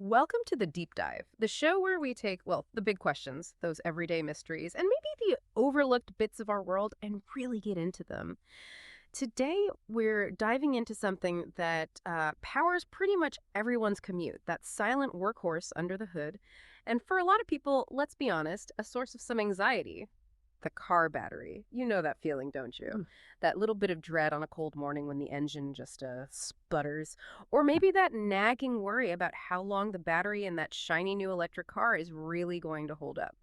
Welcome to the Deep Dive, the show where we take, the big questions, those everyday mysteries, and maybe the overlooked bits of our world and really get into them. Today, we're diving into something that powers pretty much everyone's commute, that silent workhorse under the hood. And for a lot of people, let's be honest, a source of some anxiety. The car battery. You know that feeling, don't you? That little bit of dread on a cold morning when the engine just sputters. Or maybe that nagging worry about how long the battery in that shiny new electric car is really going to hold up.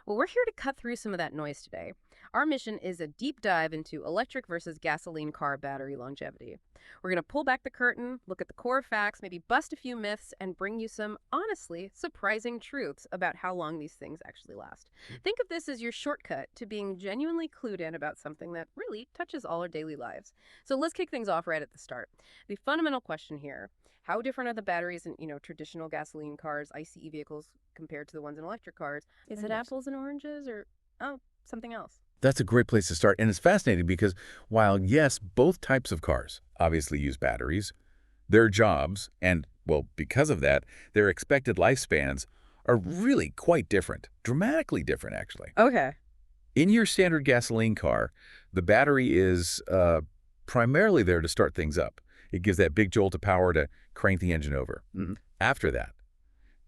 Well, we're here to cut through some of that noise today. Our mission is a deep dive into electric versus gasoline car battery longevity. We're going to pull back the curtain, look at the core facts, maybe bust a few myths, and bring you some, honestly, surprising truths about how long these things actually last. Think of this as your shortcut to being genuinely clued in about something that really touches all our daily lives. So let's kick things off right at the start. The fundamental question here: how different are the batteries in, traditional gasoline cars, ICE vehicles, compared to the ones in electric cars? Is it apples and oranges or, something else? That's a great place to start. And it's fascinating because while, yes, both types of cars obviously use batteries, their jobs and, well, because of that, their expected lifespans are really quite different, dramatically different, actually. Okay. In your standard gasoline car, the battery is primarily there to start things up. It gives that big jolt of power to crank the engine over. After that,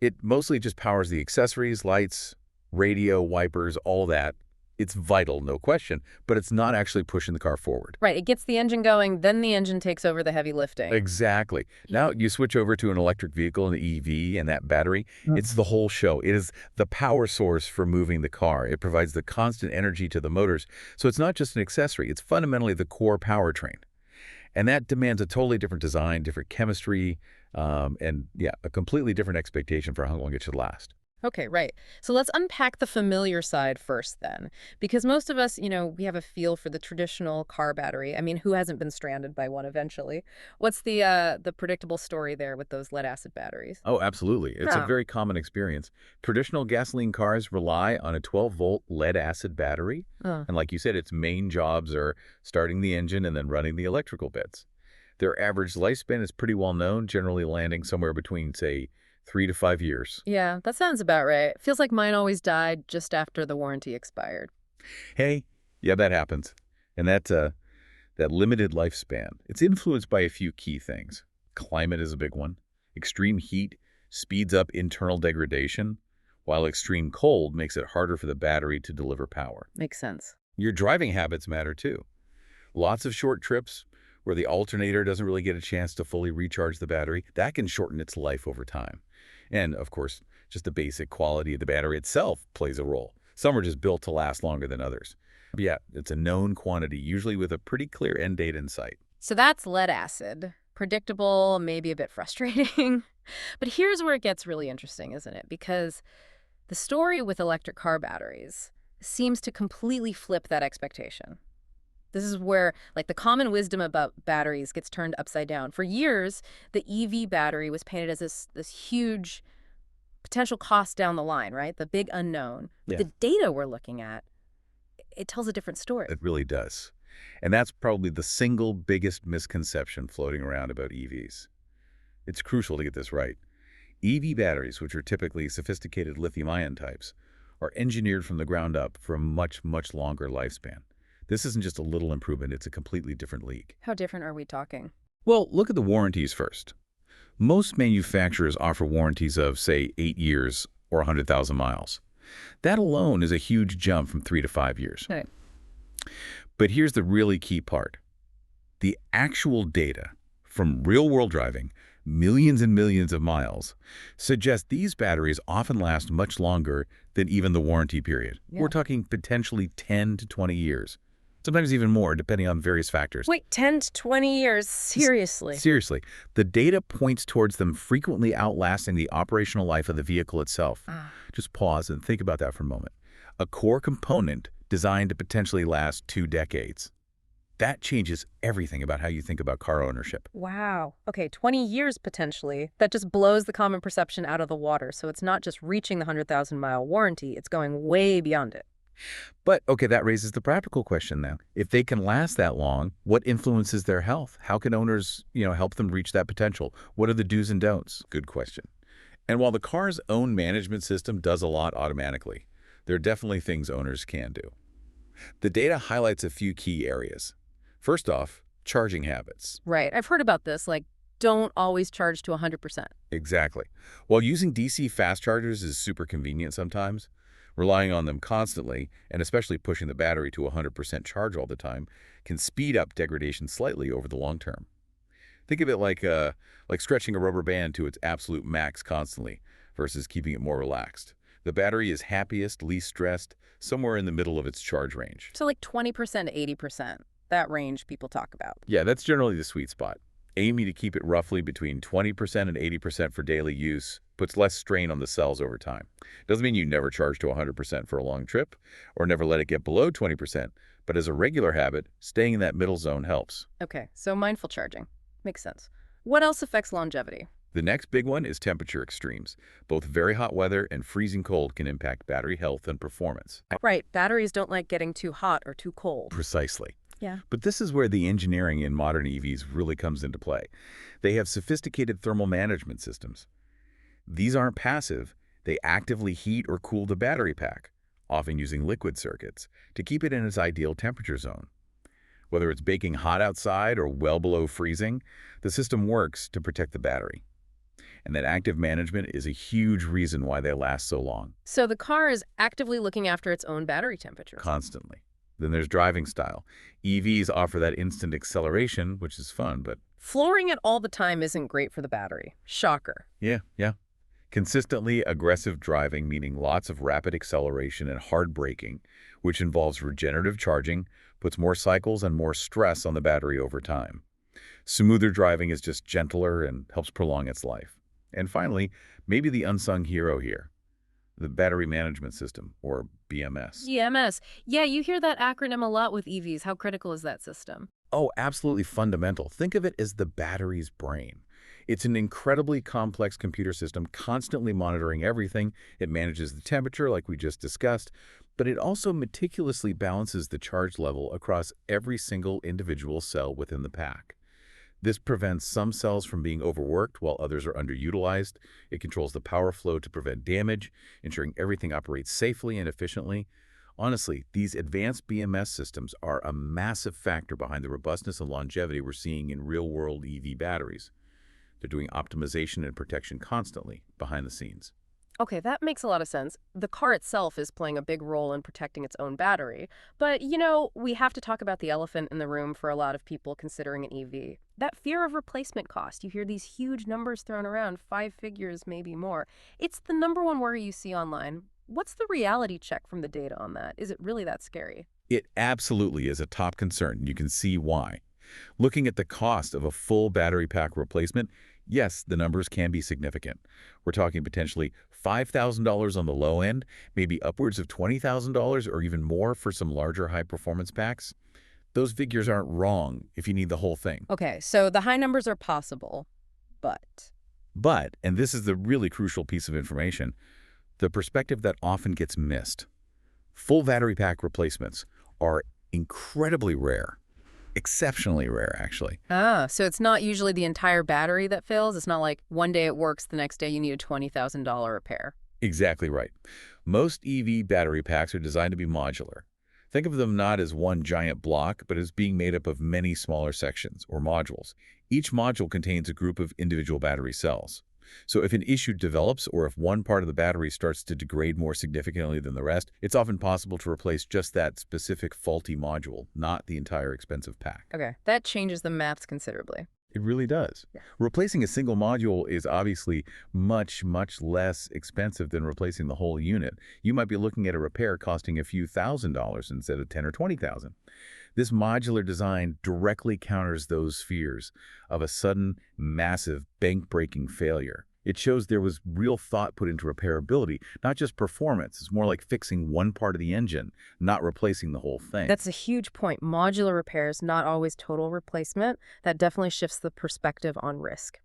it mostly just powers the accessories, lights, radio, wipers, all that. It's vital, no question, but it's not actually pushing the car forward. Right. It gets the engine going, then the engine takes over the heavy lifting. Exactly. Now you switch over to an electric vehicle, an EV, and that battery, it's the whole show. It is the power source for moving the car. It provides the constant energy to the motors. So it's not just an accessory. It's fundamentally the core powertrain. And that demands a totally different design, different chemistry, and yeah, a completely different expectation for how long it should last. Okay, right. So let's unpack the familiar side first then. Because most of us, we have a feel for the traditional car battery. I mean, who hasn't been stranded by one eventually? What's the predictable story there with those lead acid batteries? Oh, absolutely. It's a very common experience. Traditional gasoline cars rely on a 12-volt lead-acid battery. And like you said, its main jobs are starting the engine and then running the electrical bits. Their average lifespan is pretty well known, generally landing somewhere between, say, 3 to 5 years. Yeah, that sounds about right. Feels like mine always died just after the warranty expired. Hey, yeah, that happens. And that limited lifespan, it's influenced by a few key things. Climate is a big one. Extreme heat speeds up internal degradation, while extreme cold makes it harder for the battery to deliver power. Makes sense. Your driving habits matter too. Lots of short trips where the alternator doesn't really get a chance to fully recharge the battery, that can shorten its life over time. And, of course, just the basic quality of the battery itself plays a role. Some are just built to last longer than others. But yeah, it's a known quantity, usually with a pretty clear end date in sight. So that's lead acid. Predictable, maybe a bit frustrating. But here's where it gets really interesting, isn't it? Because the story with electric car batteries seems to completely flip that expectation. This is where, the common wisdom about batteries gets turned upside down. For years, the EV battery was painted as this huge potential cost down the line, right? The big unknown. But Yeah. the data we're looking at, it tells a different story. It really does. And that's probably the single biggest misconception floating around about EVs. It's crucial to get this right. EV batteries, which are typically sophisticated lithium-ion types, are engineered from the ground up for a much, much longer lifespan. This isn't just a little improvement, it's a completely different league. How different are we talking? Well, look at the warranties first. Most manufacturers offer warranties of, say, 8 years or 100,000 miles. That alone is a huge jump from 3 to 5 years. Right. But here's the really key part. The actual data from real-world driving, millions and millions of miles, suggest these batteries often last much longer than even the warranty period. Yeah. We're talking potentially 10 to 20 years. Sometimes even more, depending on various factors. Wait, 10 to 20 years? Seriously? Seriously. The data points towards them frequently outlasting the operational life of the vehicle itself. Just pause and think about that for a moment. A core component designed to potentially last 2 decades. That changes everything about how you think about car ownership. Wow. Okay, 20 years potentially. That just blows the common perception out of the water. So it's not just reaching the 100,000-mile warranty, it's going way beyond it. But, okay, that raises the practical question now. If they can last that long, what influences their health? How can owners, help them reach that potential? What are the do's and don'ts? Good question. And while the car's own management system does a lot automatically, there are definitely things owners can do. The data highlights a few key areas. First off, charging habits. Right. I've heard about this, like, don't always charge to 100%. Exactly. While using DC fast chargers is super convenient sometimes, relying on them constantly, and especially pushing the battery to 100% charge all the time, can speed up degradation slightly over the long term. Think of it like stretching a rubber band to its absolute max constantly versus keeping it more relaxed. The battery is happiest, least stressed, somewhere in the middle of its charge range. So like 20% to 80%, that range people talk about. Yeah, that's generally the sweet spot. Aiming to keep it roughly between 20% and 80% for daily use puts less strain on the cells over time. Doesn't mean you never charge to 100% for a long trip or never let it get below 20%, but as a regular habit, staying in that middle zone helps. Okay, so mindful charging. Makes sense. What else affects longevity? The next big one is temperature extremes. Both very hot weather and freezing cold can impact battery health and performance. Right, batteries don't like getting too hot or too cold. Precisely. Yeah. But this is where the engineering in modern EVs really comes into play. They have sophisticated thermal management systems. These aren't passive. They actively heat or cool the battery pack, often using liquid circuits, to keep it in its ideal temperature zone. Whether it's baking hot outside or well below freezing, the system works to protect the battery. And that active management is a huge reason why they last so long. So the car is actively looking after its own battery temperature. Constantly. Then there's driving style. EVs offer that instant acceleration, which is fun, but Flooring it all the time isn't great for the battery. Shocker. yeah. Consistently aggressive driving, meaning lots of rapid acceleration and hard braking, which involves regenerative charging, puts more cycles and more stress on the battery over time. Smoother driving is just gentler and helps prolong its life. And finally, maybe the unsung hero here, the battery management system, or BMS. EMS. Yeah, you hear that acronym a lot with EVs. How critical is that system? Oh, absolutely fundamental. Think of it as the battery's brain. It's an incredibly complex computer system constantly monitoring everything. It manages the temperature, like we just discussed, but it also meticulously balances the charge level across every single individual cell within the pack. This prevents some cells from being overworked while others are underutilized. It controls the power flow to prevent damage, ensuring everything operates safely and efficiently. Honestly, these advanced BMS systems are a massive factor behind the robustness and longevity we're seeing in real-world EV batteries. They're doing optimization and protection constantly behind the scenes. Okay, that makes a lot of sense. The car itself is playing a big role in protecting its own battery. But, we have to talk about the elephant in the room for a lot of people considering an EV. That fear of replacement cost. You hear these huge numbers thrown around, 5 figures, maybe more. It's the number one worry you see online. What's the reality check from the data on that? Is it really that scary? It absolutely is a top concern. You can see why. Looking at the cost of a full battery pack replacement, yes, the numbers can be significant. We're talking potentially $5,000 on the low end, maybe upwards of $20,000 or even more for some larger high-performance packs. Those figures aren't wrong if you need the whole thing. Okay, so the high numbers are possible, but... But, and this is the really crucial piece of information, the perspective that often gets missed. Full battery pack replacements are incredibly rare. Exceptionally rare, actually. So it's not usually the entire battery that fails? It's not like one day it works, the next day you need a $20,000 repair? Exactly right. Most EV battery packs are designed to be modular. Think of them not as one giant block, but as being made up of many smaller sections, or modules. Each module contains a group of individual battery cells. So if an issue develops or if one part of the battery starts to degrade more significantly than the rest, it's often possible to replace just that specific faulty module, not the entire expensive pack. Okay, that changes the maths considerably. It really does. Yeah. Replacing a single module is obviously much, much less expensive than replacing the whole unit. You might be looking at a repair costing a few $1,000s instead of $10,000 or $20,000. This modular design directly counters those fears of a sudden, massive, bank-breaking failure. It shows there was real thought put into repairability, not just performance. It's more like fixing one part of the engine, not replacing the whole thing. That's a huge point. Modular repairs, not always total replacement. That definitely shifts the perspective on risk.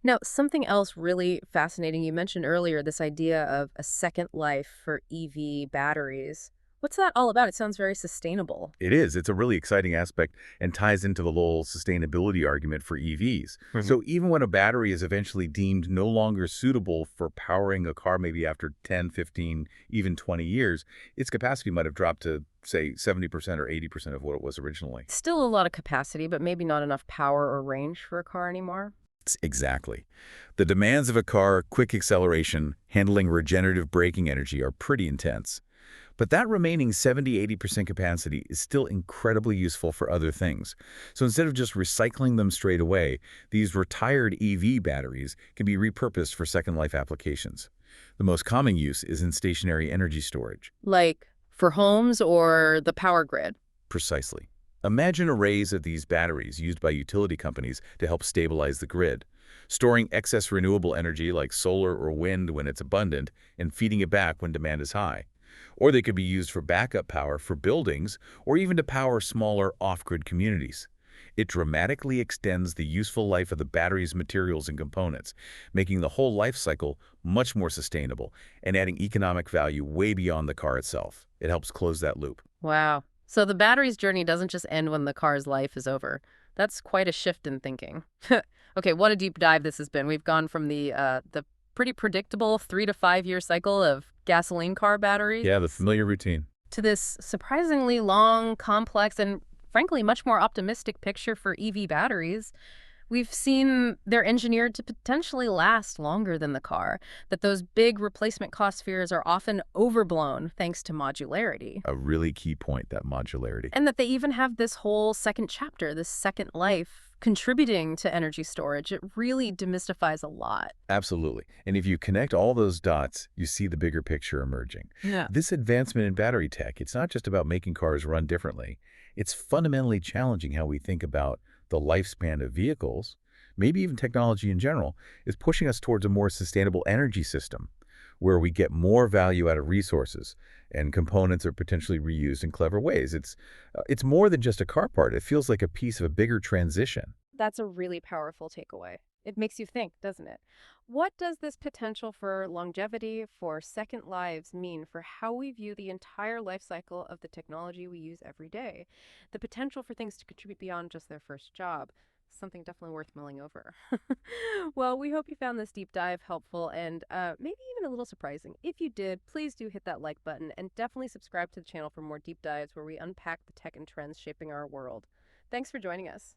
Now, something else really fascinating you mentioned earlier, this idea of a second life for EV batteries. What's that all about? It sounds very sustainable. It is. It's a really exciting aspect and ties into the whole sustainability argument for EVs. So even when a battery is eventually deemed no longer suitable for powering a car maybe after 10, 15, even 20 years, its capacity might have dropped to, say, 70% or 80% of what it was originally. Still a lot of capacity, but maybe not enough power or range for a car anymore. Exactly. The demands of a car, quick acceleration, handling regenerative braking energy are pretty intense. But that remaining 70–80% capacity is still incredibly useful for other things. So instead of just recycling them straight away, these retired EV batteries can be repurposed for second life applications. The most common use is in stationary energy storage. Like for homes or the power grid. Precisely. Imagine arrays of these batteries used by utility companies to help stabilize the grid, storing excess renewable energy like solar or wind when it's abundant and feeding it back when demand is high. Or they could be used for backup power for buildings or even to power smaller off-grid communities. It dramatically extends the useful life of the battery's materials and components, making the whole life cycle much more sustainable and adding economic value way beyond the car itself. It helps close that loop. Wow. So the battery's journey doesn't just end when the car's life is over. That's quite a shift in thinking. Okay, what a deep dive this has been. We've gone from the pretty predictable 3 to 5 year cycle of gasoline car batteries Yeah, the familiar routine. to this surprisingly long, complex, and frankly much more optimistic picture for EV batteries. We've seen they're engineered to potentially last longer than the car, that those big replacement cost fears are often overblown thanks to modularity, A really key point, that modularity. and that they even have this whole second chapter, this second life, contributing to energy storage. It really demystifies a lot. Absolutely. And if you connect all those dots, you see the bigger picture emerging. Yeah. This advancement in battery tech, it's not just about making cars run differently. It's fundamentally challenging how we think about the lifespan of vehicles, maybe even technology in general, is pushing us towards a more sustainable energy system where we get more value out of resources and components are potentially reused in clever ways. It's more than just a car part. It feels like a piece of a bigger transition. That's a really powerful takeaway. It makes you think, doesn't it? What does this potential for longevity, for second lives mean for how we view the entire life cycle of the technology we use every day? The potential for things to contribute beyond just their first job. Something definitely worth mulling over. Well, we hope you found this deep dive helpful and maybe even a little surprising. If you did, please do hit that like button and definitely subscribe to the channel for more deep dives where we unpack the tech and trends shaping our world. Thanks for joining us.